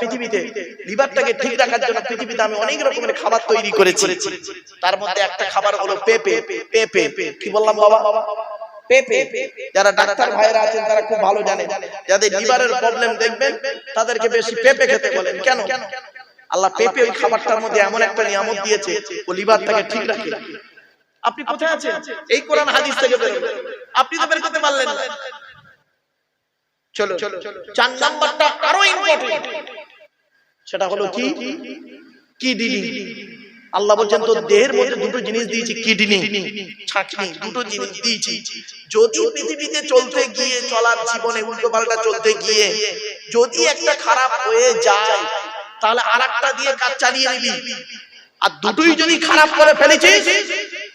পৃথিবীতে লিভারটাকে ঠিক রাখার জন্য পৃথিবীতে আমি অনেক রকমের খাবার তৈরি করেছি। তার মধ্যে একটা খাবার হলো পেঁপে। পেঁপে কি বললাম বাবা? পেঁপে। যারা ডাক্তার ভাইরা আছেন তারা খুব ভালো জানেন, যাদের লিভারের প্রবলেম দেখবেন তাদেরকে বেশি পেঁপে খেতে বলেন। কেন? আল্লাহ পেঁপে ওই খাবারটার মধ্যে এমন একটা নিয়ামত দিয়েছে, ও লিভারটাকে ঠিক রাখে। আপনি কোথায় আছেন? এই কোরআন হাদিস থেকে বেরোবেন, আপনি তো বের করতে পারলেন না। চলো 4 নাম্বারটা আরো ইম্পর্টেন্ট, সেটা হলো কি? কিডনি। আল্লাহ বলেন তো দেহের মধ্যে দুটো জিনিস দিয়েছি, কিডনি ছাঁকনি, দুটো জিনিস দিয়েছি। যদি পৃথিবীতে চলতে গিয়ে, চলার জীবনে উল্টো পাল্টা চলতে গিয়ে যদি একটা খারাপ হয়ে যায়, তাহলে আরেকটা দিয়ে কাজ চালিয়ে নিবি। আর দুটোই যদি খারাপ করে ফেলেছিস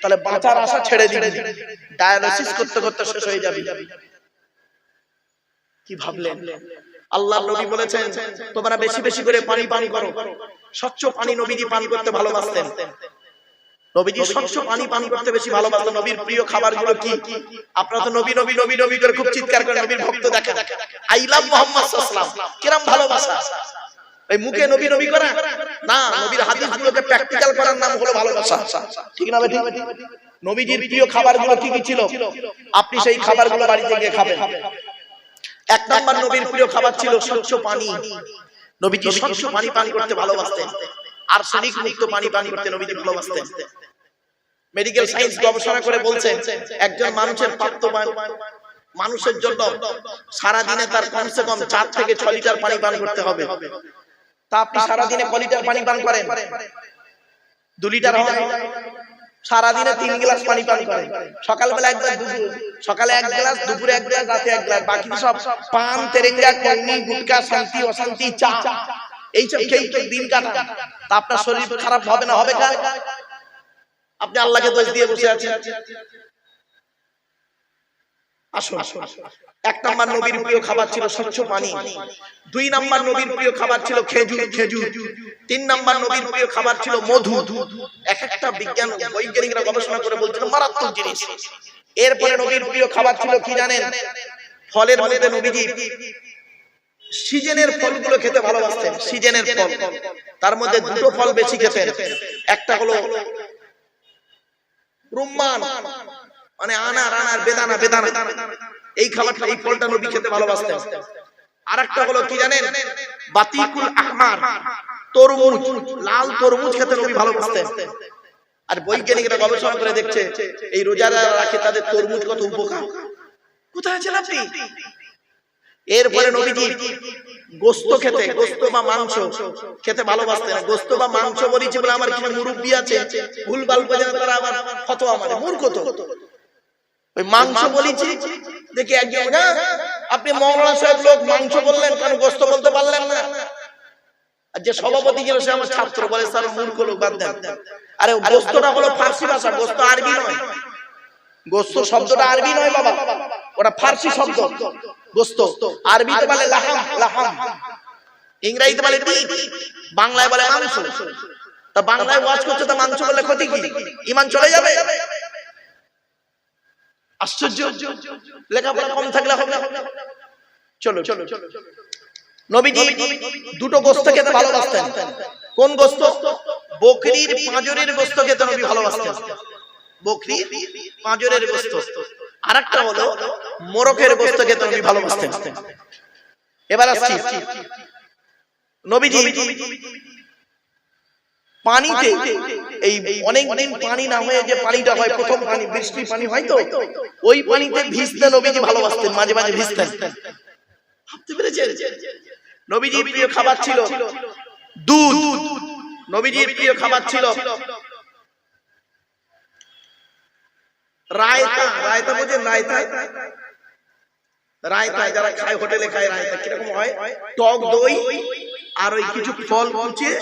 তাহলে বাঁচার আশা ছেড়ে দিবি, ডায়ালিসিস করতে করতে শেষ হয়ে যাবি। কি ভাবলেন? আল্লাহ নবী বলেছেন তোমরা বেশি বেশি করে পানি পান করো। স্বচ্ছ পানি নবীজি পান করতে ভালোবাসতেন। নবীজি স্বচ্ছ পানি পান করতে বেশি ভালোবাসতেন। নবীর প্রিয় খাবারগুলো কি? আপনারা তো নবী নবী নবী নবী করে খুব চিৎকার করেন, নবীর ভক্ত দেখেন। আই লাভ মুহাম্মদ সাল্লাল্লাহু আলাইহি ওয়াসাল্লাম, কিরম ভালোবাসা! এই মুখে নবী নবী করা না, নবীর হাদিসগুলোকে প্র্যাকটিক্যাল করার নাম হলো ভালোবাসা। ঠিক না বেঠিক? নবীজির প্রিয় খাবারগুলো কি কি ছিল? আপনি সেই খাবারগুলো বাড়িতে গিয়ে খাবেন। 1 নাম্বার নবীর প্রিয় খাবার ছিল স্বচ্ছ পানি। নবীজি স্বচ্ছ পানি পান করতে ভালোবাসতেন, আর্সেনিক মুক্ত পানি পান করতে নবীজি ভালোবাসতেন। মেডিকেল সায়েন্স গবেষণা করে বলছেন একজন মানুষের প্রাপ্তবয়স্ক মানুষের জন্য সারা দিনে তার কমসে কম 4 থেকে 6 লিটার পানি পান করতে হবে। তা আপনি সারা দিনে কয় লিটার পানি পান করেন? 2 লিটার হয়। সারা দিনে 3 গ্লাস পানি পান করেন। সকালবেলা একবার, সকালে 1 গ্লাস, দুপুরে 1 গ্লাস, রাতে 1 গ্লাস, বাকি সব পান, তেরেঙ্গা, কলমি, গুটকা, শান্তি অশান্তি, চা, এইসব খেয়ে দিন কাটান। তা আপনার শরীর খারাপ হবে না? হবে না? আপনি আল্লাহকে দোষ দিয়ে বসে আছেন। আসুন, 1 নাম্বার নবীর প্রিয় খাবার ছিল স্বচ্ছ পানি। 2 নাম্বার নবীর প্রিয় খাবার ছিল খেজুর। 3 নাম্বার নবীর প্রিয় খাবার ছিল মধু। এক একটা বিজ্ঞান বৈজ্ঞানিকরা গবেষণা করে বলছেন মারাত্মক জিনিস। এরপরে নবীর প্রিয় খাবার ছিল কি জানেন? ফলের মধ্যে নবীজি সিজনের ফলগুলো খেতে ভালোবাসতেন। সিজনের ফল, তার মধ্যে 2টো ফল বেশি খেতেন। একটা হলো রুম্মান, মানে আনার বেদানা। এই খাবারটা, এই ফলটা নবী খেতে ভালোবাসতেন। আরেকটা হলো কি জানেন? বাতিকুল আহমার, তরমুজ, লাল তরমুজ খেতে নবী ভালোবাসতেন। আর বৈজ্ঞানিকরা গবেষণা করে দেখছে এই রোজারা রাখে তাদের তরমুজ কত উপকার। কোথায় আছেন আপনি? এরপরে নবীজি গোশত খেতে, গোশত বা মাংস খেতে ভালোবাসতেন। গোশত বা মাংস বলেছি বলে আমার কিছু মুরব্বি আছে ভুলভাল বোঝে, তারা আবার ফতোয়া মারে, মূর্খ তো। ওই মাংস বলেছি দেখি একজন, আপনি মওলানা সাহেব লোক মাংস বললেন কেন, গোশত বলতে পারলেন না? আর যে সভাপতি ছিল সে আমার ছাত্র, বলে স্যার মূর্খ লোক, বাদ দেন। আরে গোশতটা হলো ফার্সি ভাষা, গোশত আরবি নয়। গোশত শব্দটা আরবি নয় বাবা, ওটা ফার্সি শব্দ। গোশত আরবিতে বলে লাহাম, ইংরেজিতে বলে মিট, বাংলায় বলে মাংস। তা বাংলায় ওয়াজ করছে, তা মাংস বললে ক্ষতি কি? ঈমান চলে যাবে? আশ্চর্য, লেখাপড়া কম থাকলে হবে। চলো, নবীজি 2টো গোশত খেতে ভালোবাসতেন। কোন গোশত? বকরির পাঁজরের গোশত খেতে নবী ভালোবাসতেন। বকরির পাঁজরের গোশত। আরেকটা হলো মোরগের গোশত খেতে নবী ভালোবাসতেন। এবার আসছি, নবীজি পানিতে, এই অনেকদিন পানি না হয়ে যে পানিটা হয়, প্রথম পানি, বৃষ্টির পানি হয় তো, ওই পানিতে ভিজতে নবীজি ভালোবাসতেন, মাঝে মাঝে ভিজতেন। ভাবতে পেরেছেন? নবীজির প্রিয় খাবার ছিল দুধ। নবীজির প্রিয় খাবার ছিল রায়তা। রায়তা বোঝেন? রায়তা যারা খায়, হোটেলে খায় রায়তা, কিরকম হয়? টক দই আর ওই কিছু ফল কুচিয়ে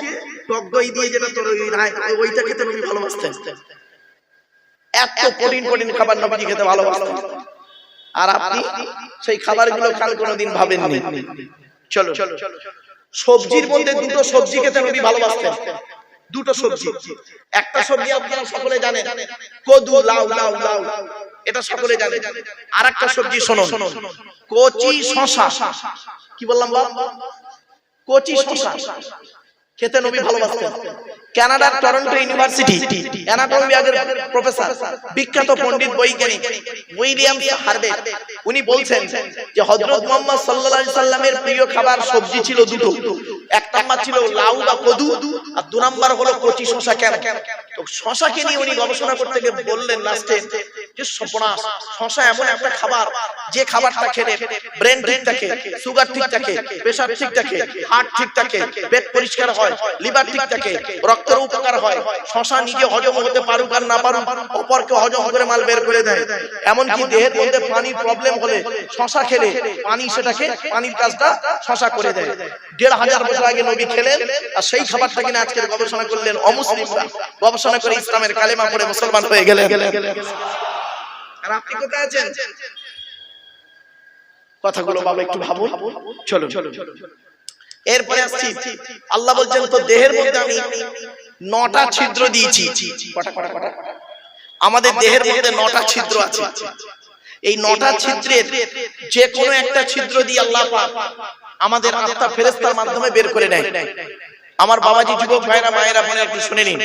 টক দই দিয়ে যেটা তোর ওইটা খেতে নবী ভালোবাসতেন। এত প্রোটিন খাবার নবীজি খেতে ভালোবাসতেন। আর আপনি সেই খাবারগুলো খান কোনোদিন ভাবেননি। চলো, সবজির মধ্যে 2টো সবজি খেতে নবী ভালোবাসতেন। 2টো সবজি। একটা সবজি আপনারা সকলে জানেন, কদু, লাউ। এটা সকলে জানেন। আরেকটা সবজি শুনুন, কচি শসা। কি বললাম বাবা? কচি শশা খেতে নবী ভালোবাসতেন। কানাডার টরন্টো ইউনিভার্সিটি অ্যানাটমি বিভাগের প্রফেসর, বিখ্যাত পণ্ডিত বৈজ্ঞানিক উইলিয়াম হার্ভে, উনি বলছেন যে হযরত মুহাম্মদ সাল্লাল্লাহু আলাইহি সাল্লামের প্রিয় খাবার সবজি ছিল দুটো। এক নাম্বার ছিল লাউ বা কদু, আর দুই নাম্বার হলো কচি শশা। কেন? তো শশাকে নিয়ে উনি গবেষণা করতে গিয়ে বললেন লাস্টে যে শশা এমন একটা খাবার যে খাবারটা খেলে ব্রেন ঠিক থাকে, সুগার ঠিক থাকে, প্রেসার ঠিক থাকে, হার্ট ঠিক থাকে, পেট পরিষ্কার হয়, লিভার ঠিক থাকে, রক্তের উপকার হয়। শশা নিজে হজম হতে পারুক আর না পারুক, অপরকে হজম করে মাল বের করে দেয়। এমনকি দেহের মধ্যে পানির প্রবলেম হলে শশা খেলে পানির কাজটা শশা করে দেয়। ১৫০০ বছর আগে নবী খেলেন, আর সেই খাবারটা কিনা আজকের গবেষণা করলেন অমুসলিমরা, গবেষণা করে ইসলামের কালেমা পড়ে মুসলমান হয়ে গেলেন। আর আপনি কোথায় আছেন? কথাগুলো বাবা একটু ভাবুন। চলো এরপরে আসছি। আল্লাহ বলছেন তো দেহের মধ্যে আমি ৯টা ছিদ্র দিয়েছি। আমাদের দেহের মধ্যে ৯টা ছিদ্র আছে। এই 9টা ছিদ্রের যে কোনো একটা ছিদ্র দিয়ে আল্লাহ পাক আমাদের আত্মা ফেরেশতার মাধ্যমে বের করে নেয়। আমার বাবাজি, যুবক ভাইরা, মায়েরা, বোনেরা একটু শুনে নিন।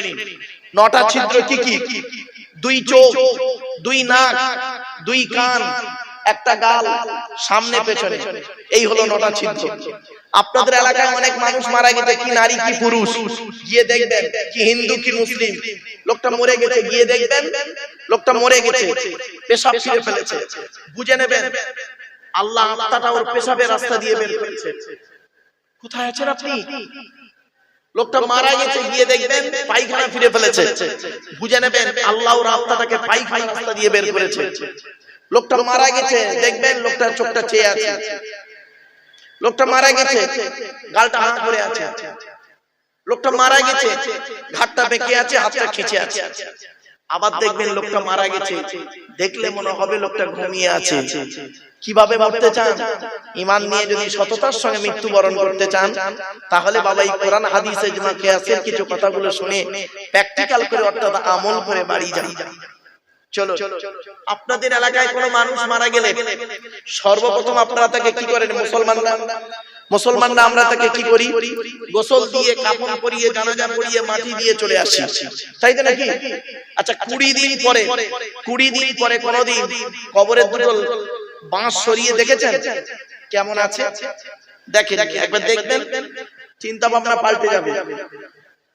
9টা ছিদ্র কি কি? 2 চোখ, 2 নাক, 2 কান, একটা গাল, সামনে পেছনে, এই হলো 9টা ছিদ্র। আপনাদের এলাকায় অনেক মানুষ মারা গেছে, কি নারী কি পুরুষ, গিয়ে দেখবেন, কি হিন্দু কি মুসলিম, লোকটা মরে গেছে, গিয়ে দেখবেন লোকটা মরে গেছে, পেশাব ফিরে ফেলেছে, বুঝে নেবেন আল্লাহ আত্মাটা ওর পেশাবের রাস্তা দিয়ে বের করেছে। কোথায় আছেন আপনি? লোকটা মারা গেছে, গিয়ে দেখবেন পায়খানা ফিরে ফেলেছে, বুঝে নেবেন আল্লাহ ওর আত্মাটাকে পায়খানা রাস্তা দিয়ে বের করেছে। লোকটা মারা গেছে, দেখবেন লোকটার চোখটা চেয়ে আছে। লোকটা মারা গেছে, গালটা হাঁ করে আছে। লোকটা মারা গেছে, ঘাটটা বেঁকে আছে, হাতটা খিচে আছে। আবার দেখবেন লোকটা মারা গেছে, দেখলে মনে হবে লোকটা ঘুমিয়ে আছে। কিভাবে মরতে চান? ঈমান নিয়ে যদি সততার সঙ্গে মৃত্যুবরণ করতে চান, তাহলে বাবা এই কোরআন হাদিস ইজমা কিয়াসের কিছু কথাগুলো শুনে প্র্যাকটিক্যাল করে অর্থাৎ আমল করে বাড়ি যান। চলো, আপনাদের এলাকায় কোনো মানুষ মারা গেলে সর্বপ্রথম আপনারা তাকে কি করেন? মুসলমানরা আমরা তাকে কি করি? গোসল দিয়ে, কাফন পরিয়ে, জানাজা পড়িয়ে, মাটি দিয়ে চলে আসি, তাই তো নাকি? আচ্ছা, 20 দিন পরে কোনদিন কবরের দুটো বাঁশ সরিয়ে দেখেছেন কেমন আছে? দেখেন, একবার দেখবেন, চিন্তা ভাবনা পাল্টে যাবে।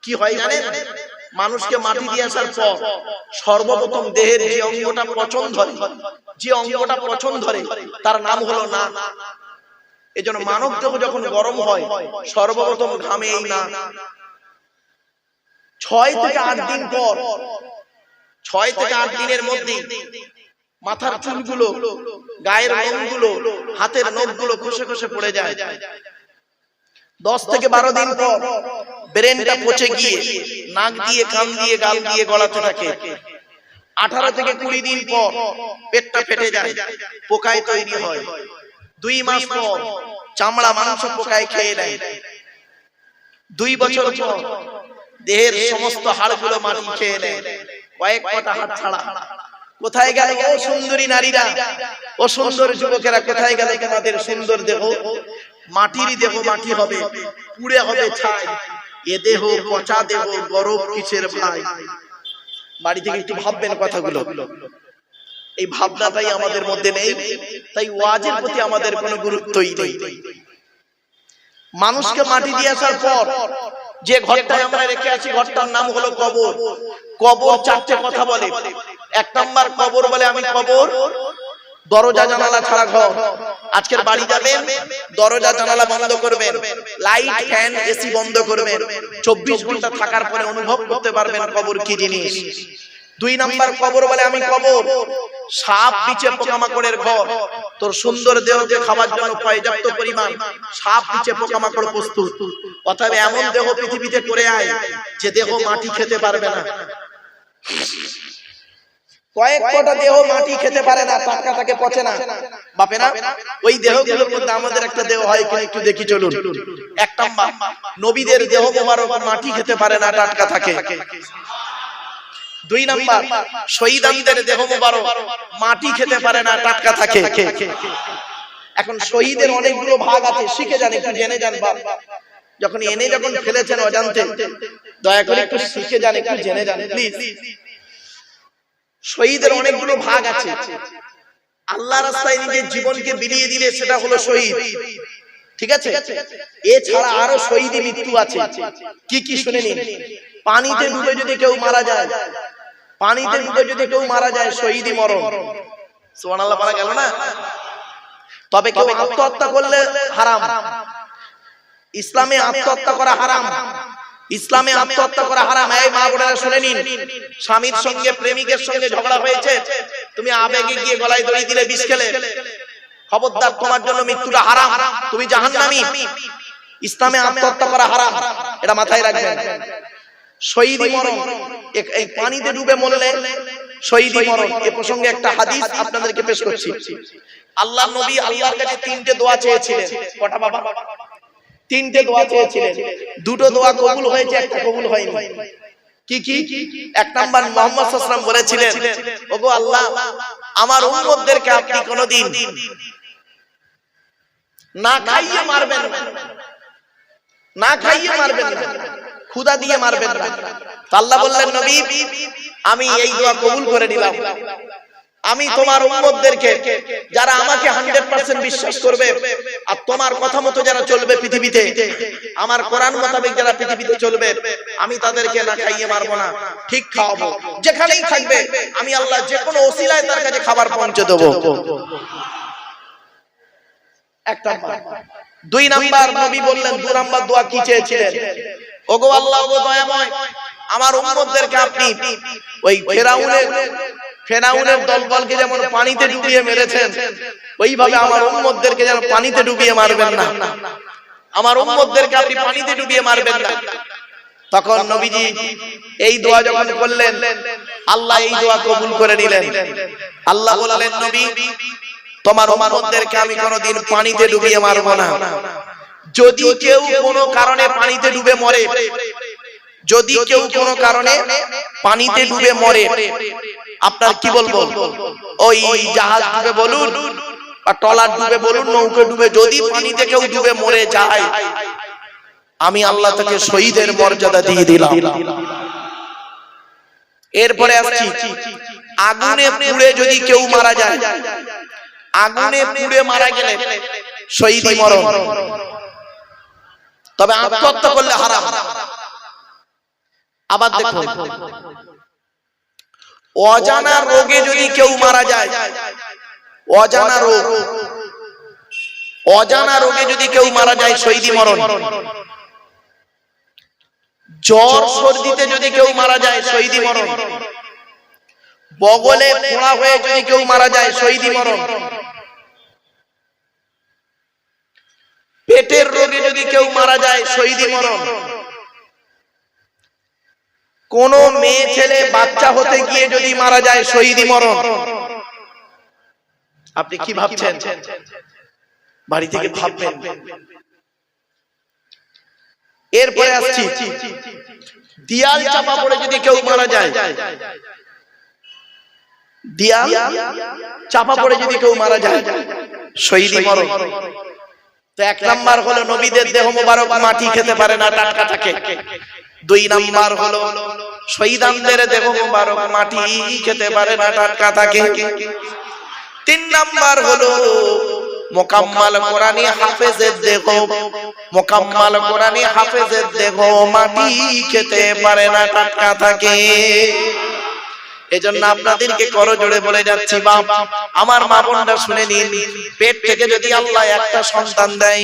কি হয় জানেন? মানুষকে মাটি দিয়ে আসার পর সর্বপ্রথম দেহের যে অঙ্গটা পছন্দ ধরে তার নাম হলো না। এজন্য মানব দেহ যখন গরম হয় সর্বপ্রথম ঘামে এই না। 6 থেকে 8 দিন পর, 6 থেকে 8 দিনের মধ্যে মাথার চুলগুলো, গায়ের লোমগুলো, হাতের নখগুলো খসে খসে পড়ে যায়। 10 থেকে 12 দিন পর ব্রেনটা পচে গিয়ে নাক দিয়ে, কান দিয়ে, গাল দিয়ে গলাতে থাকে। 18 থেকে 20 দিন পর পেটটা ফেটে যায়, পোকায় তৈরি হয়। 2 মাস পর চামড়া মাংস পোকায় খেয়ে নেয়। 2 বছর পর দেহের সমস্ত হাড়গুলো মাটি খেয়ে নেয়, কয়েক কটা হাড় ছাড়া। কোথায় গেল ও সুন্দরী নারীরা, ও সুন্দর যুবকেরা, কোথায় গেল তোমাদের সুন্দর দেহ? মাটিরই দেহ মাটি হবে, পুড়ে হবে ছাই। এ দেহ পচা দেহ, গরব কিসের ভাই? বাড়ি থেকে একটু ভাববেন কথাগুলো। এই ভাবনাটাই আমাদের মধ্যে নেই, তাই ওয়াজের প্রতি আমাদের কোনো গুরুত্বই নেই। মানুষকে মাটি দিয়ে আসার পর যে ঘরটায় আমরা রেখে আছি, ঘরটার নাম হলো কবর। কবর 4টে কথা বলে। 1 নাম্বার কবর বলে আমি কবর, দরজা জানালা ছাড়া ঘর। আজকের বাড়ি যাবেন, দরজা জানালা বন্ধ করবেন, লাইট ফ্যান এসি বন্ধ করবেন। 24 ঘন্টা থাকার পরে অনুভব করতে পারবেন কবর কি জিনিস। 2 নাম্বার কবর বলে আমি কবর, সাপ বিছে পোকামাকড়ের ঘর। তোর সুন্দর দেহকে খাবার জন্য পর্যাপ্ত পরিমাণ সাপ বিছে পোকামাকড় প্রস্তুত। অতএব এমন দেহ পৃথিবীতে করে আয় যে দেহ মাটি খেতে পারবে না। কয়েক কটা দেহ মাটি খেতে পারে না, টাটকা থাকে, পচে না, বাপেরা। ওই দেহগুলোর মধ্যে আমাদের একটা দেহ হয় কিনা একটু দেখি চলুন। 1 নাম্বার নবীদের দেহ মোবারক মাটি খেতে পারে না, টাটকা থাকে। 2 নাম্বার শহীদদের দেহ মোবারক মাটি খেতে পারে না, টাটকা থাকে। এখন শহীদের অনেকগুলো ভাগ আছে, শিখে যান, একটু জেনে যান। যখন এনে যখন ফেলেছেন অজান্তে, দয়া করে একটু শিখে যান, একটু জেনে যান প্লিজ। শহীদের অনেকগুলো ভাগ আছে। আল্লাহ রাস্তায় নিজের জীবনকে বিলিয়ে দিলে সেটা হলো শহীদ, ঠিক আছে? এছাড়া আরো শহীদি মৃত্যু আছে। কি কি শুনে নিন। পানিতে ডুবে যদি কেউ মারা যায়, পানিতে ডুবে যদি কেউ মারা যায়, শহীদি মরণ। সুবহানাল্লাহ বলা গেল না? তবে কেউ আত্মহত্যা করলে হারাম। ইসলামে আত্মহত্যা করা হারাম, ইসলামে আত্মহত্যা করা হারাম। এই মা বোনেরা শুনে নিন, স্বামীর সঙ্গে প্রেমিকের সঙ্গে ঝগড়া হয়েছে, তুমি আবেগে গিয়ে গলায় দড়ি দিলে, বিষ খেলে, খবরদার, তোমার জন্য মৃত্যুটা হারাম, তুমি জাহান্নামী। ইসলামে আত্মহত্যা করা হারাম, এটা মাথায় রাখবেন। শহীদি মরণ, এই পানিতে ডুবে মরলে শহীদি মরণ। এ প্রসঙ্গে একটা হাদিস আপনাদেরকে পেশ করছি। আল্লাহর নবী আল্লাহর কাছে তিনটে দোয়া চেয়েছিলেন। কটা বাবা? তিনটে দোয়া চেয়েছিলেন। দুটো দোয়া কবুল হয়েছে, একটা কবুল হয়নি। কি কি? এক নাম্বার, মুহাম্মদ সাল্লাল্লাহু আলাইহি ওয়াসাল্লাম বলেছিলেন, ওগো আল্লাহ, আমার উম্মতদেরকে আপনি কোনদিন না খাইয়ে মারবেন না, না খাইয়ে মারবেন না, ক্ষুধা দিয়ে মারবেন না। আল্লাহ বললেন, নবী, আমি এই দোয়া কবুল করে নিলাম। আমি তোমার উম্মতদেরকে, যারা আমাকে 100% বিশ্বাস করবে আর তোমার কথা মতো যারা চলবে পৃথিবীতে, আমার কোরআন মোতাবেক যারা পৃথিবীতে চলবে, আমি তাদেরকে না খাইয়ে মারবো না, ঠিক খাওয়াবো। যেখানেই থাকবে আমি আল্লাহ যে কোনো ওসিলায় তার কাছে খাবার পৌঁছে দেবো। এক নাম্বার। দুই নাম্বার, নবী বললেন, দুই নাম্বার দোয়া কি চেয়েছিলেন? ওগো আল্লাহ, ওগো দয়াময়, আমার উম্মতদেরকে আপনি ওই ফেরাউনের দলবলকে যেমন পানিতে ডুবিয়ে মেরেছেন, ওইভাবে আমার উম্মতদেরকে যেন পানিতে ডুবিয়ে মারবেন না, আমার উম্মতদেরকে আপনি পানিতে ডুবিয়ে মারবেন না। তখন নবীজি এই দোয়া যখন করলেন, আল্লাহ এই দোয়া কবুল করে নিলেন। আল্লাহ বললেন, নবী, তোমার উম্মতদেরকে আমি কোনোদিন পানিতে ডুবিয়ে মারবো না। যদি কেউ কোনো কারণে পানিতে ডুবে মরে, যদি কেউ কোনো কারণে পানিতে ডুবে মরে, আপনার কি বলবো, ওই জাহাজ ডুবে বলুন বা ট্রলার ডুবে বলুন, নৌকা ডুবে, যদি পানিতে কেউ ডুবে মরে যায়, আমি আল্লাহ তাকে শহীদের মর্যাদা দিয়ে দিলাম। এরপরে আসছি, আগুনে পুড়ে যদি কেউ মারা যায়, আগুনে পুড়ে মারা গেলে শহীদি মরণ, তবে আত্মহত্যা করলে হারাম। আবার দেখুন, অজানা রোগে যদি কেউ মারা যায়, অজানা রোগ, অজানা রোগে যদি কেউ মারা যায়, শহীদি মরণ। জ্বর সর্দিতে যদি কেউ মারা যায়, শহীদি মরণ। বগলে ফোঁড়া হয়ে যদি কেউ মারা যায়, শহীদি মরণ। পেটের রোগে যদি কেউ মারা যায়, শহীদি মরণ। কোন মেয়ে ছেলে বাচ্চা হতে গিয়ে যদি মারা যায়, শহীদি মরণ। আপনি কি ভাবছেন? বাড়ি থেকে ভাববেন। এরপরে আসছি, দিয়াল চাপা পড়ে যদি কেউ মারা যায়, দিয়াল চাপা পড়ে যদি কেউ মারা যায়, শহীদি মরণ। তো এক নাম্বার হলো, নবীদের দেহ মোবারক মাটি খেতে পারে না, টাটকা থাকে। দুই নাম্বার হলো, শহীদানদের দেহ মোবারক মাটি খেতে পারে না, টাটকা থাকে। তিন নাম্বার হলো, মোকাম্মাল কোরআনী হাফেজের দেহ, মোকাম্মাল কোরআনী হাফেজের দেহ মাটি খেতে পারে না, টাটকা থাকে। এজন্য আপনাদেরকে করজোড়ে বলে যাচ্ছি, বাপ আমার মা বোনরা শুনে নিন, পেট থেকে যদি আল্লাহ একটা সন্তান দেয়,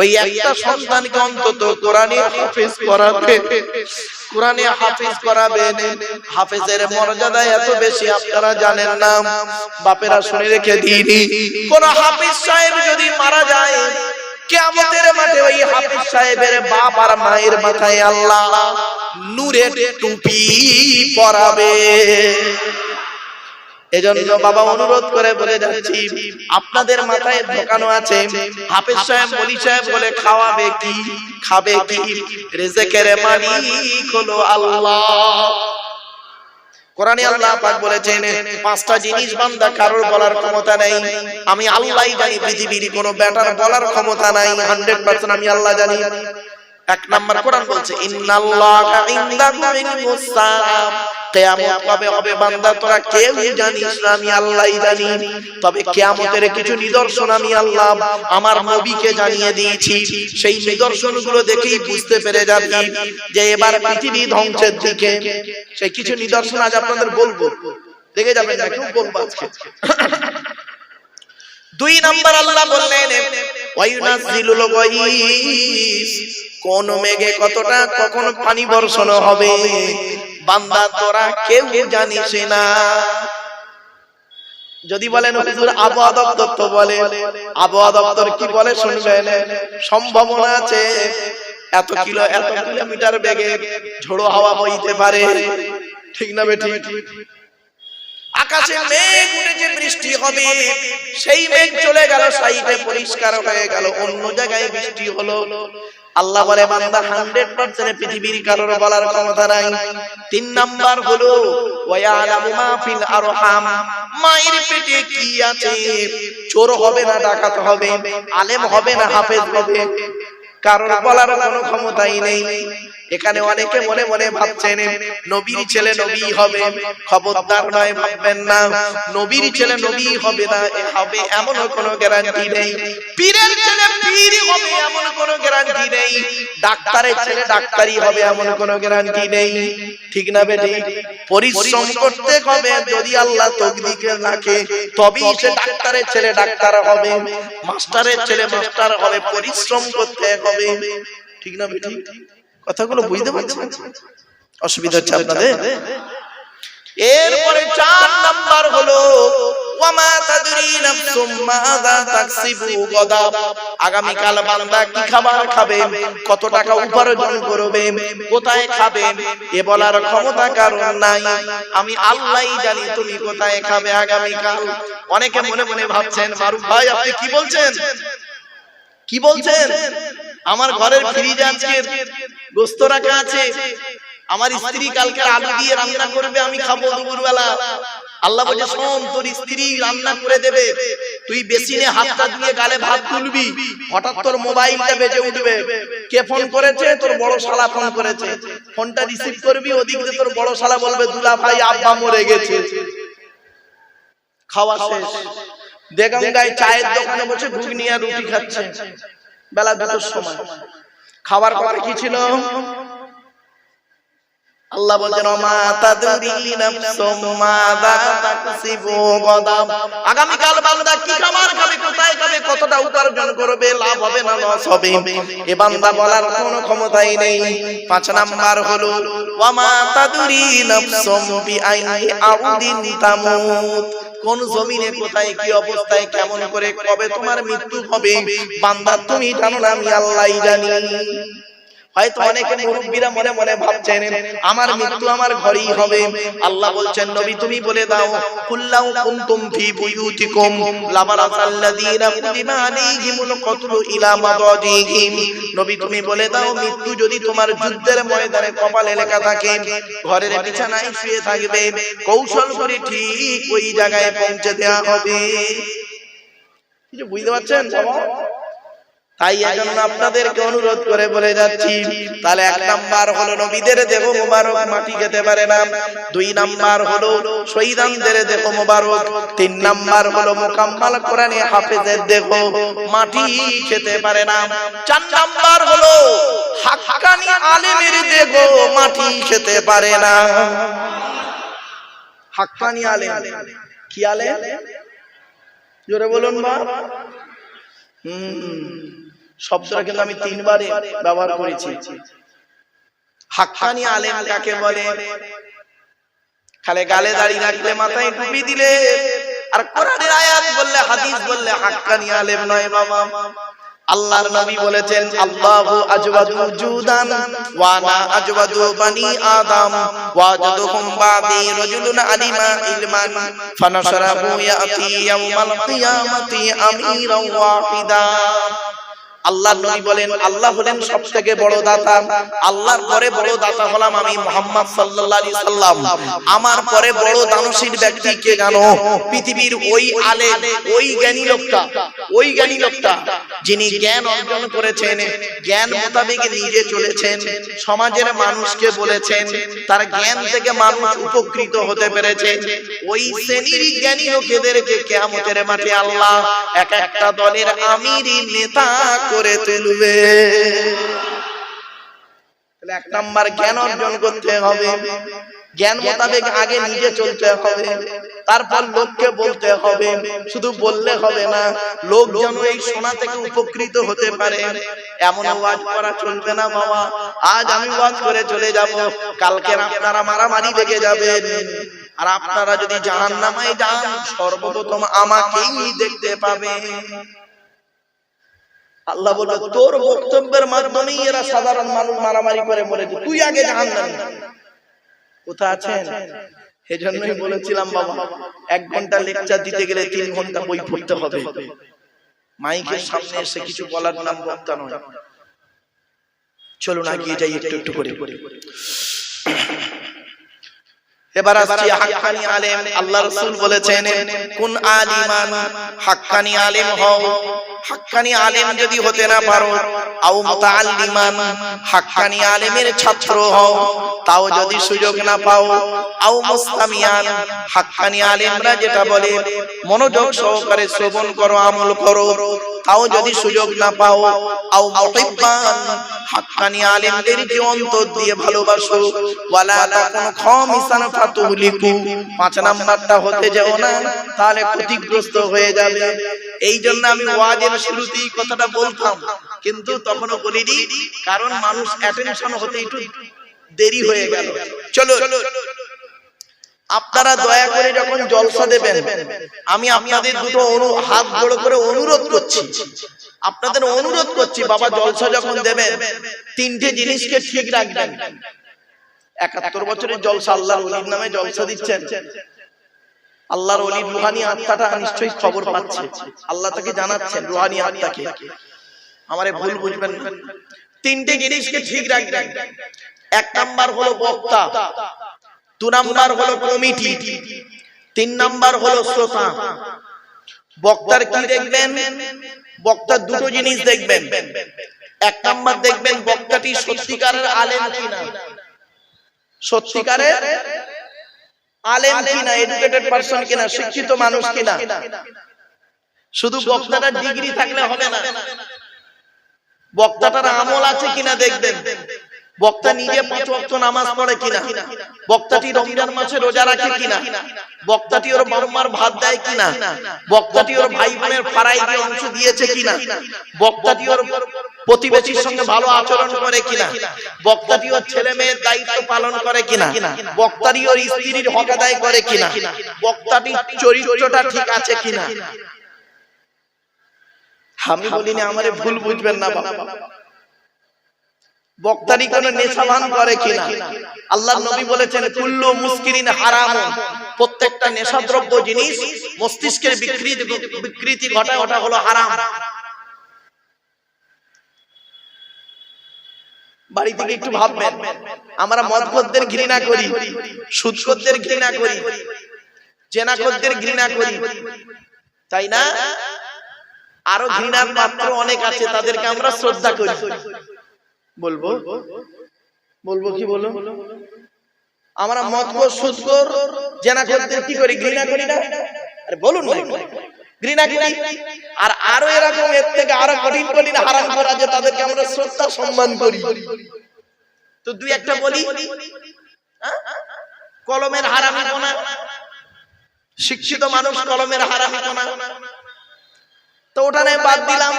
ওই একটা সন্তানকে অন্তত কোরআনে হাফেজ করাবে, কোরআনে হাফেজ করাবেন। হাফেজের মর্যাদা এত বেশি আপনারা জানেন না। বাপেরা শুনে রেখে দিন, কোন হাফেজ সাহেব যদি মারা যায়, কিয়ামতের মাঠে ওই হাফেজ সাহেবের বাপ আর মায়ের মাথায় আল্লাহ নূরের টুপি পরাবে। এজন্য বাবা অনুরোধ করে বলে যাচ্ছি, আপনাদের মাথায় ঢোকানো আছে হাফেজ সাহেব, ওলি সাহেব বলে খাওয়াবে কি, খাবে কি? রিজেকের মালিক হলো আল্লাহ। কোরআনে আল্লাহ পাক বলেছেন, পাঁচটা জিনিস বান্দা কারোর বলার ক্ষমতা নেই, আমি আল্লাহই জানি। পৃথিবীর কোনো ব্যাটার বলার ক্ষমতা নাই, 100% আমি আল্লাহ জানি। এক নাম্বার কোরআন বলছে ইন্নাল্লাহা ইনদাহু ইলমুস সাআ, কিয়ামত কবে হবে বান্দা তোরা কেউ জানিস না, আমি আল্লাহই জানি। তবে কিয়ামতের কিছু নিদর্শন আমি আল্লাহ আমার নবীকে জানিয়ে দিয়েছি। সেই নিদর্শনগুলো দেখেই বুঝতে পেরে যাবি যে এবার পৃথিবী ধ্বংসের দিকে। সেই কিছু নিদর্শন আজ আপনাদের বলবো, দেখে যাবেন না কেউ বলবো আজকে। দুই নাম্বার আল্লাহ বললেন ওয়ায়ুনাজ্জিলুল গায়স, কোন মেঘে কতটা কখন পানি বর্ষণ হবে বান্দা তোরা কেউ জানিস না। যদি বলেন হুজুর আবহাওয়া দপ্তর তো বলে, আবহাওয়া দপ্তর কি বলে শুনবেন, সম্ভাবনা আছে এত কিলোমিটার বেগে ঝোড়ো হাওয়া বইতে পারে, ঠিক না বেঠিক? আকাশে মেঘ উঠেছে, বৃষ্টি হবে, সেই মেঘ চলে গেল সাইডে, পরিষ্কার হয়ে গেল, অন্য জায়গায় বৃষ্টি হলো। আল্লাহ বলে বান্দা 100% পৃথিবীর কারোর বলার ক্ষমতা নাই। তিন নাম্বার হলো ওয়ায়ালামু মা ফিল আরহাম, মায়ের পেটে কি আছে, চোর হবে না ডাকাত হবে, আলেম হবে না হাফেজ হবে, কারোর বলার কোনো ক্ষমতাই নেই। এখানে অনেকে মনে মনে ভাবছেন নবীর ছেলে নবী হবে, খবরদার নয়, ভাববেন না নবীর ছেলে নবী হবে না হবে এমন কোনো গ্যারান্টি নেই। পীরের ছেলে পীর হবে এমন কোনো গ্যারান্টি নেই। ডাক্তারের ছেলে ডাক্তারি হবে এমন কোনো গ্যারান্টি নেই, ঠিক না বেটি? পরিশ্রম করতে হবে, যদি আল্লাহ তকদিরে রাখে তবেই সে ডাক্তারের ছেলে ডাক্তার হবে, মাস্টারের ছেলে মাস্টার হবে, পরিশ্রম করতে হবে, ঠিক না বেটি? কথাগুলো বুঝতে পারছেন? অসুবিধা হচ্ছে আপনাদের? এরপরে 4 নাম্বার হলো ওয়ামা তাদরি নাফসুম মাযা তাকসিবু গাদা, আগামী কাল বান্দা কি খাবার খাবে, কত টাকা উপার্জন করবে, কোথায় খাবে এ বলার ক্ষমতা কারণ নাই, আমি আল্লাহই জানি তুমি কোথায় খাবে আগামী কাল। অনেকে মনে মনে ভাবছেন মারুফ ভাই আপনি কি বলছেন, কি বলছেন? আমার ঘরের ফ্রিজে আজকে গোশত রাখা আছে, আমার স্ত্রী কালকে আলু দিয়ে রান্না করবে, আমি খাবো দুপুরবেলা। আল্লাহ বলে শোন, তোর স্ত্রী রান্না করে দেবে, তুই বেসিনে হাতটা দিয়ে গালে ভাত তুলবি, হঠাৎ তোর মোবাইলটা বেজে উঠবে, কে ফোন করেছে? তোর বড় শালা ফোন করেছে। ফোনটা রিসিভ করবি, ওদিক দিয়ে তোর বড় শালা বলবে দুলা ভাই আব্বা মরে গেছে। খাওয়া শেষ, দেগঙ্গায় চায়ের দোকানে বসে ঘুগনি আর রুটি খাচ্ছে বেলা 2টার সময়। খাবার কথা কি ছিল? আল্লাহ বলেন মা তাদরি নাফসুম মাযা তাকসিবু গাদা, আগামী কাল বান্দা কি খাবার খাবে, কোথায় খাবে, কতটা উপার্জন করবে, লাভ হবে না লস হবে এ বান্দা বলার কোনো ক্ষমতাই নেই। 5 নাম্বার হলো ওয়া মা তাদরি নাফসুম বিআইয়ি আরদিন তামুত, কোন জমিনে কোথায় কি অবস্থায় কেমন করে কবে তোমার মৃত্যু হবে বান্দা তুমি জানো না, আমি আল্লাহই জানি। হয়তো অনেকে মুরব্বীরা মনে মনে ভাবছেন আমার মৃত্যু আমার ঘরেই হবে। আল্লাহ বলছেন নবী তুমি বলে দাও কুল্লাউ কুনতুম ফি বুয়ুতিকুম লাবারাসাল্লাযীনা কুতিবা আলাইহিমুল কতলু ইলা মাদাজিহিম, নবী তুমি বলে দাও মৃত্যু যদি তোমার যুদ্ধের ময়দানে কপালে লেখা থাকে, ঘরের বিছানায় শুয়ে থাকবে, কৌশল করে ঠিক ওই জায়গায় পৌঁছে দেওয়া হবে। কিছু বুঝতে পারছেন বাবা? তাই এজন্য আপনাদেরকে অনুরোধ করে বলে যাচ্ছি, তাহলে 1 নাম্বার হলো নবীদের দেহ মোবারক মাটি খেতে পারে না, 2 নাম্বার হলো শহীদানদের দেহ মোবারক, 3 নাম্বার হলো মুকাম্মাল কোরআনে হাফেজের দেহ মাটি খেতে পারে না, 4 নাম্বার হলো হাক্কানি আলেমের দেহ মাটি খেতে পারে না। হাক্কানি আলেম কি আলেম? জোরে বলুন বাবা। শব্দটা কিন্তু আমি 3 বারে ব্যবহার করেছি। হাক্কানি আলেম কাকে বলে? খালি গালে দাড়ি রাখলে মাথায় টুপি দিলে আর কোরআনের আয়াত বললে হাদিস বললে হাক্কানি আলেম নয় বাবা। আল্লাহর নবী বলেছেন আল্লাহু আজওয়াদু জুদান ওয়া আনা আজওয়াদু বানি আদম ওয়াজাদুহুম বাদি রাজুলুন আলিমা ইলমান ফানাশরাহু ইয়াতি ইয়াউমাল কিয়ামাতি আমিরান ওয়াহিদা। আল্লাহর নবী বলেন আল্লাহ হলেন সবথেকে বড় দাতা, আল্লাহর পরে বড় দাতা হলাম আমি মুহাম্মদ সাল্লাল্লাহু আলাইহি সাল্লাম। আমার পরে বড় দানশীল ব্যক্তি কে জানো? পৃথিবীর ওই আলেম, ওই জ্ঞানী লোকটা যিনি জ্ঞান অর্জন করেছেন, জ্ঞান মোতাবেক নিজে চলেছেন, সমাজের মানুষকে বলেছেন, তার জ্ঞান থেকে মানুষ উপকৃত হতে পেরেছে। ওই শ্রেণীর জ্ঞানী লোকেদেরকে কিয়ামতের মাঠে আল্লাহ এক একটা দলের আমির নেতা করে তুলবে। এক নাম্বার জ্ঞান অর্জন করতে হবে, জ্ঞান মোতাবেক আগে নিজে চলতে হবে, তারপর লোককে বলতে হবে। শুধু বললে হবে না, লোক যেন এই শোনা থেকে উপকৃত হতে পারে। এমন ওয়াজ করা চলবে না বাবা, আজ আমি ওয়াজ করে চলে যাব, কালকে আপনারা মারামারি লেগে যাবেন, আর আপনারা যদি জাহান্নামে যান সর্বপ্রথম আমাকেই দেখতে পাবেন। আল্লাহ বলে তোর বক্তব্যের মাধ্যমেই এরা সাধারণ মানুষ মারামারি করে মরে যাবে, তুই আগে জাহান্নামে। কোথা আছেন? এজন্যই বলেছিলাম বাবা, 1 ঘন্টা লেকচার দিতে গেলে 3 ঘন্টা বই পড়তে হবে। মাইকের সামনে এসে কিছু বলার নাম বক্তা নয়। চলুন এগিয়ে যাই একটু একটু করে। এবার আসছি হাক্কানি আলেম। আল্লাহ রাসূল বলেছেন কুন আলিমান, হাক্কানি আলেম হও। হাক্কানি আলেম যদি হতে না পারো, আও মুতাআল্লিমান, হাক্কানি আলেমের ছাত্র হও, তাও যদি সুযোগ না পাও, আও মুস্তামিয়ান, হাক্কানি আলেমরা যেটা বলে মনোযোগ সহকারে শ্রবণ করো, আমল করো, তাও যদি সুযোগ না পাও, আও মুহিব্বান, হাক্কানি আলেমদের যে অন্তর দিয়ে ভালোবাসো, ওয়ালা তাকুন খামিসান ফাতুহলিকু, 5 নাম্বারটা হতে যাও না, তাহলে ক্ষতিগ্রস্ত হয়ে যাবে। এই জন্য আমি ওয়াজের শুরুতেই কথাটা বলতাম, কিন্তু তখনও বলিনি, কারণ মানুষ অ্যাটেনশন হতে একটু দেরি হয়ে গেল। চলো, আপনারা দয়া করে যখন জলসা দেবেন, আমি আপনাদের দুটো হাত জোড় করে অনুরোধ করছি, আপনাদের অনুরোধ করছি, বাবা জলসা যখন দেবেন 3টে জিনিসকে ঠিক রাখবেন। 71 বছরের জলসা, আল্লাহর ওলির নামে জলসা দিচ্ছেন, আল্লাহর ওলির রুহানি আত্মাটা নিশ্চয়ই খবর পাচ্ছে, আল্লাহ তাকে জানাচ্ছেন রুহানি আত্মাকে। আমারে ভুল বুঝবেন না, 3টে জিনিসকে ঠিক রাখবেন। 1 নাম্বার হলো বক্তা, 2 নাম্বার হলো কমিটি, 3 নাম্বার হলো শ্রোতা। বক্তার কি দেখবেন? বক্তার দুটো জিনিস দেখবেন। 1 নাম্বার দেখবেন বক্তাটি সত্যিকারের আলেম কিনা, সত্যিকারের আলেম কিনা, এডুকেটেড পারসন কিনা, শিক্ষিত মানুষ কিনা। শুধু বক্তাটার ডিগ্রি থাকলে হবে না, বক্তাটার আমল আছে কিনা দেখবেন। বক্তা নিজে 5 ওয়াক্ত নামাজ পড়ে কিনা, বক্তাটি রমজান মাসে রোজা রাখে কিনা, বক্তাটি ওর বাম্মার ভাত দেয় কিনা, বক্তাটি ওর ভাই বোনের ফারাইজে অংশ দিয়েছে কিনা, বক্তাটি ওর প্রতিবেশীর সঙ্গে ভালো আচরণ করে কিনা, বক্তাটি ওর ছেলে মেয়ের দায়িত্ব পালন করে কিনা, বক্তাটি ওর স্ত্রীর হক আদায় করে কিনা, বক্তাটি চরিত্রটা ঠিক আছে কিনা। আমি বলিনি, আমারে ভুল বুঝবেন না বাবা, বক্তারি কোন নেশাভান করে কিনা। আল্লাহর নবী বলেছেন কুল্লু মুসকিরিন হারাম, প্রত্যেকটা নেশাদ্রব্য জিনিস মস্তিষ্কের বিকৃতি ঘটায়, ওটা হলো হারাম। বাড়ি থেকে একটু ভাববেন, আমরা মদখোরদের ঘৃণা করি, সুদখোরদের ঘৃণা করি, জেনাখোরদের ঘৃণা করি, তাই না? আরো ঘৃণার পাত্র অনেক আছে, তাদেরকে আমরা শ্রদ্ধা করি। বলবো কি বলো? আমরা মদখোর, সুদখোর, জেনাখোরদের কি করি? ঘৃণা করি না? আরে বলুন না, ঘৃণা করি। আর আরো এরকম এর থেকে আরো কঠিন কঠিন হারাম করা আছে, তাদেরকে আমরা শ্রদ্ধা সম্মান করি। তো 2-1টা বলি। কলমের হারামিপনা, শিক্ষিত মানুষ কলমের হারামিপনা, তো ওটা নয় বাদ দিলাম।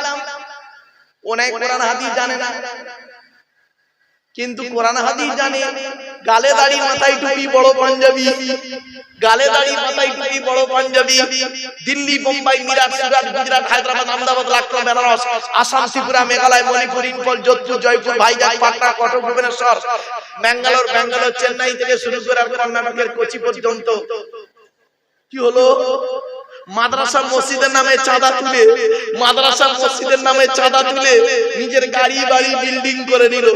অনেক কোরআন হাদিস জানে না, কিন্তু কোরআন হাদিস জানে। গালে দাড়ি মাথায় টুপি বড় পাঞ্জাবি, গালে দাড়ি মাথায় টুপি বড় পাঞ্জাবি, দিল্লি, বোম্বাই, মিরাট, সুরাট, গুজরাট, হায়দ্রাবাদ, আহমেদাবাদ, লাখনৌ, বেনারস, আসাম, ত্রিপুরা, মেঘালয়, মণিপুর, ইম্ফল, যোধপুর, জয়পুর, ভাইজাগ, পাটনা, কটক, ভুবনেশ্বর, ব্যাঙ্গালোর, চেন্নাই থেকে শুরু করে কর্ণাটকের কোচি পর্যন্ত। কি হলো? মাদ্রাসা মসজিদের নামে চাঁদা তুলে, মাদ্রাসা মসজিদের নামে চাঁদা তুলে নিজের গাড়ি বাড়ি বিল্ডিং করে নিল।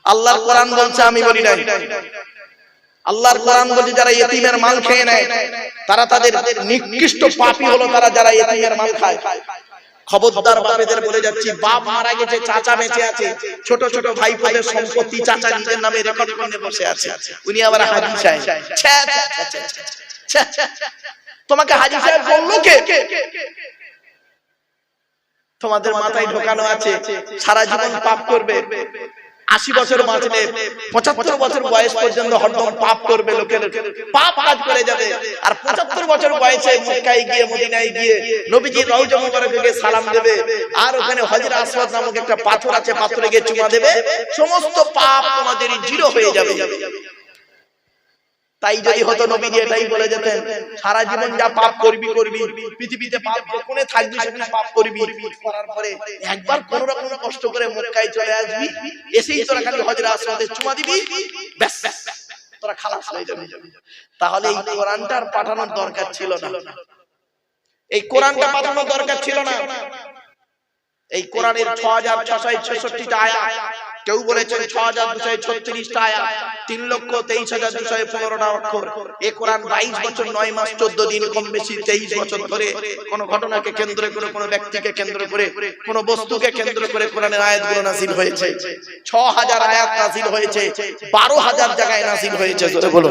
আল্লাহর কোরআন বলছে, আমি বলি নাই, আল্লাহর কোরআন বলছে যারা ইতিমের মাল খেয়ে নেয় তারা তাদের নিকৃষ্ট পাপী হলো, তারা যারা ইতিমের মাল খায়। খবরদার বাপেদের বলে যাচ্ছি, বাপ মারা গেছে, চাচা বেঁচে আছে, ছোট ছোট ভাইপোদের সম্পত্তি চাচা নিজের নামে রেকর্ড করে বসে আছে, উনি আবার হাজি সাহেব। তোমাকে হাজি সাহেব বললো কে? তোমাদের মাথায় ঢোকানো আছে সারা জীবন পাপ করবে, 80 বছর বাঁচলে 75 বছর বয়স পর্যন্ত হরদম পাপ করবে, লোকের পাপ কাজ করে যাবে। আর 75 বছর বয়সে মক্কায় গিয়ে, মদিনায় গিয়ে নবীজির রওজা মুবারকে গিয়ে সালাম দেবে, আর ওখানে হজরে আসওয়াদ নামক একটা পাথর আছে, পাথরে গিয়ে চুমা দেবে, সমস্ত পাপ তোমাদের জিরো হয়ে যাবে। তাই যদি হতো নবীজি এটাই বলে যেতেন, সারা জীবন যা পাপ করবি করবি, পৃথিবীতে পাপ যখনই থাকবি সেখানে পাপ করবি, করার পরে একবার কোন রকম কষ্ট করে মক্কায় চলে আসবি, এসেই তোরা খালি হজরে আসওয়াদে চুমা দিবি, ব্যাস তোরা খালাস হয়ে যাবি। তাহলে এই কোরআনটার পাঠানোর দরকার ছিল না, এই কোরআনটা পাঠানোর দরকার ছিল না। এই কোরআনের 6666টা আয়াত, কেউ বলেছেন 6236টা আয়াত, 3,23,215টা অক্ষর। এই কোরআন 22 বছর 9 মাস 14 দিন, কম বেশি 23 বছর ধরে কোন ঘটনাকে কেন্দ্র করে, কোন ব্যক্তিকে কেন্দ্র করে, কোন বস্তুকে কেন্দ্র করে কোরআনের আয়াতগুলো নাযিল হয়েছে। 6000 আয়াত নাযিল হয়েছে, 12,000 জায়গায় নাযিল হয়েছে। বলো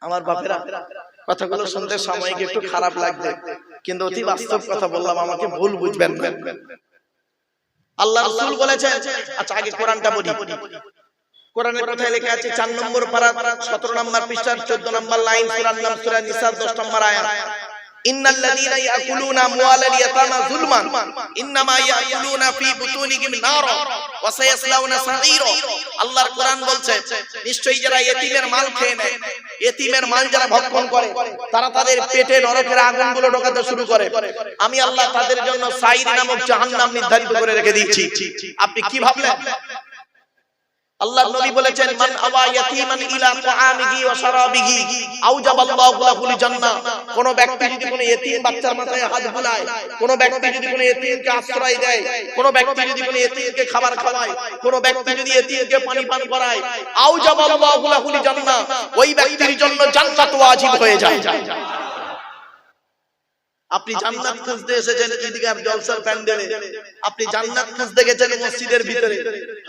আমার বাপেরা, কথাগুলো শুনতে সময়কে একটু খারাপ লাগবে, কিন্তু অতি বাস্তব কথা বললাম, আমাকে ভুল বুঝবেন না। আল্লাহ রাসূল বলেছেন, আচ্ছা আগে কোরআনটা বলি। কোরআনের কথায় লেখা আছে 4 নম্বর পারা 17 নম্বর পৃষ্ঠা 14 নম্বর লাইন, সূরার নাম সূরা নিসা 10 নম্বর আয়াত, ইন্নাল্লাযীনা ইয়াকুলুনা আমওয়ালাল ইয়াতামা যুলমান ইন্নামা ইয়াকুলুনা ফি বুতুনিহিম নারা ওয়া সায়াসলাউনা সাঈরা। আল্লাহর কোরআন বলছে, নিশ্চয়ই যারা ইতিমের মাল খেয়ে নেয়, ইতিমের মাল যারা ভক্ষণ করে, তারা তাদের পেটে নরকের আগুনগুলো ঢোকাতে শুরু করে। আমি আল্লাহ তাদের জন্য সাঈর নামক জাহান্নাম নির্ধারিত করে রেখে দিয়েছি। আপনি কি ভাবলেন? আল্লাহর নবী বলেছেন, মান আওয়া ইয়াতীমান ইলা তাআমিহি ওয়া শারাবিহি আওজাবাল্লাহু লাহুল জান্নাহ। কোন ব্যক্তি যদি কোন ইতিম বাচ্চার মাথায় হাত বুলায়, কোন ব্যক্তি যদি কোন ইতিমকে আশ্রয় দেয়, কোন ব্যক্তি যদি কোন ইতিমকে খাবার খাওয়ায়, কোন ব্যক্তি যদি ইতিমকে পানি পান করায়, আওজাবাল্লাহু লাহুল জান্নাহ, ওই ব্যক্তির জন্য জান্নাত ওয়াজিব হয়ে যায়। আপনি জান্নাত খুঁজতে এসেছেন ঈদগাহ জলসার প্যান্ডেলে, আপনি জান্নাত খুঁজতে গেছেন মসজিদের ভিতরে,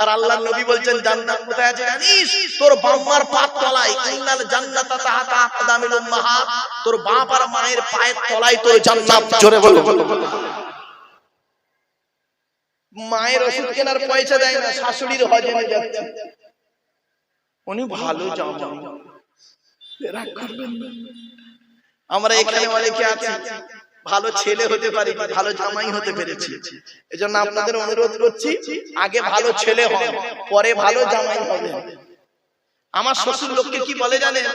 আর আল্লাহর নবী বলছেন জান্নাত কোথায় আছে জানিস? তোর বাম্মার পায়ের তলায়। ইন্নাল জান্নাতা তাহাতা আকদামিল উম্মাহাত, তোর বাপ আর মায়ের পায়ের তলায় তোর জান্নাত। জোরে বলো। মায়ের ওষুধ কেনার পয়সা দেয় না, শাশুড়ির হজে নিয়ে যাচ্ছে, উনি ভালো জামাই, রাগ করবেন না। আমরা এখানে অনেকে আছি ভালো ছেলে হতে পারি, ভালো জামাই হতে পেরেছি, এজন্য আপনাদের অনুরোধ করছি, আগে ভালো ছেলে হন, পরে ভালো জামাই হবে। আমার শ্বশুর লোককে কি বলে জানেন?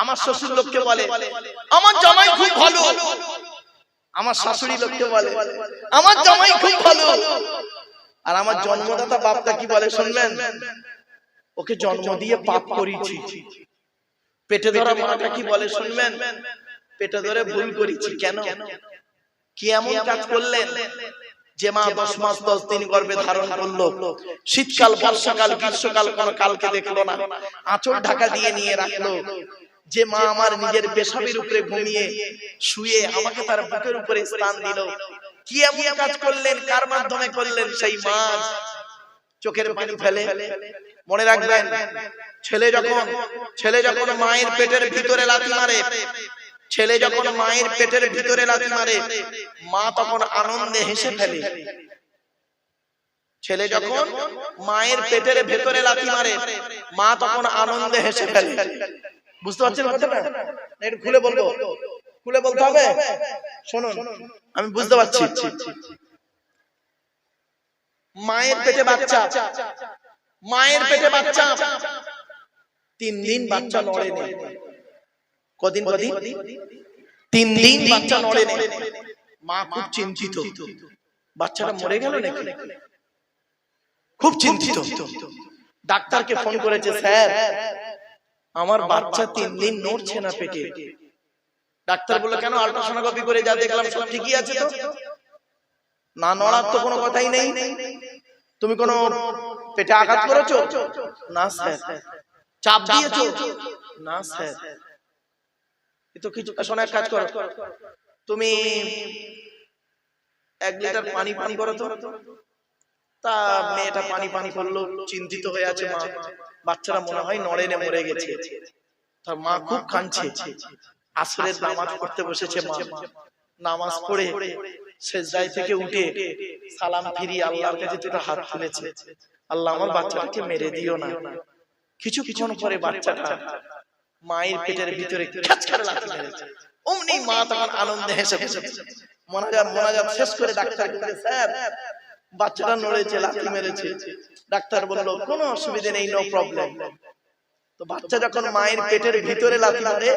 আমার শ্বশুর লোককে বলে আমার জামাই খুব ভালো, আমার শাশুড়ি লোককে বলে আমার জামাই খুব ভালো। আর আমার জন্মদাতা বাপটা কি বলে শুনবেন? ওকে জন্ম দিয়ে পাপ করেছি। পেটে ধরা মাটা কি বলে শুনবেন? পেটে ধরে ভুল করেছি। কেন? কি এমন কাজ করলেন যে মা 10 মাস 10 দিন গর্ভে ধারণ করলো, শীতকাল বর্ষাকাল গ্রীষ্মকাল কোন কালকে দেখলো না, আঁচল ঢাকা দিয়ে নিয়ে রাখলো, যে মা আমার নিজের পেশাবের উপরে ঘুমিয়ে শুয়ে আমাকে তার বুকের উপরে স্থান দিল। কি এমন কাজ করলেন? কার মাধ্যমে করলেন? সেই মা চোখের পানি ফেলে। মনে রাখবেন, ছেলে যখন মায়ের পেটের ভিতরে লাথি মারে, ছেলে যখন মায়ের পেটের ভিতরে লাথি মারে, মা তখন আনন্দে হেসে ফেলে। ছেলে যখন মায়ের পেটের ভিতরে লাথি মারে, মা তখন আনন্দে হেসে ফেলে। বুঝতে পারছেন কথাটা? একটু খুলে বলবো, খুলে বলতে হবে। শুনুন, আমি বুঝতে পারছি। মায়ের পেটে বাচ্চা, মায়ের পেটে বাচ্চা 3 দিন বাচ্চা নড়ে নেই। কদিন? 3 দিন বাচ্চা নড়ে নেই। মা খুব চিন্তিত, বাচ্চাটা মরে গেল নাকি, খুব চিন্তিত। ডাক্তারকে ফোন করেছে, স্যার আমার বাচ্চা 3 দিন নড়ছে না পেটে। ডাক্তার বলল কেন? আল্ট্রাসোনোগ্রাফি করে যা দেখলাম সব ঠিকই আছে। তো না নড়ার তো কোনো কথাই নেই। তুমি কোনো পেটে আঘাত করেছো? না স্যার। চাপ দিয়েছো? না স্যার। তো কিছু শোনা, এক কাজ করো, তুমি 1 লিটার পানি পান করো তো। তা মেয়েটা পানি পানি করলো, চিন্তিত হয়ে আছে মা। বাচ্চারা মনে হয় নড়েনে মরে গেছে। তার মা খুব কাঁদছে। আসরের নামাজ পড়তে বসেছে মা। নামাজ পড়ে সেজদায় থেকে উঠে সালাম ফিরিয়ে আল্লাহর কাছে দুটো হাত তুলেছে, আল্লাহ আমার বাচ্চাটাকে মেরে দিও না। কিছুক্ষণ পরে বাচ্চাটা মায়ের পেটের ভিতরে খ্যাচ করে লাথি মেরেছে। অমনি মা তখন আনন্দে হেসে ফেলেছে। মোনাজাত শেষ করে ডাক্তারকে বলে, স্যার বাচ্চাটা নড়েছে, লাথি মেরেছে। ডাক্তার বলল কোনো অসুবিধা নেই, নো প্রবলেম। তো বাচ্চা যখন মায়ের পেটের ভিতরে লাথি মারে,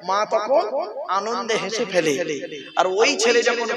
মা তখন আনন্দে হেসে ফেলে। আর ওই ছেলে যখন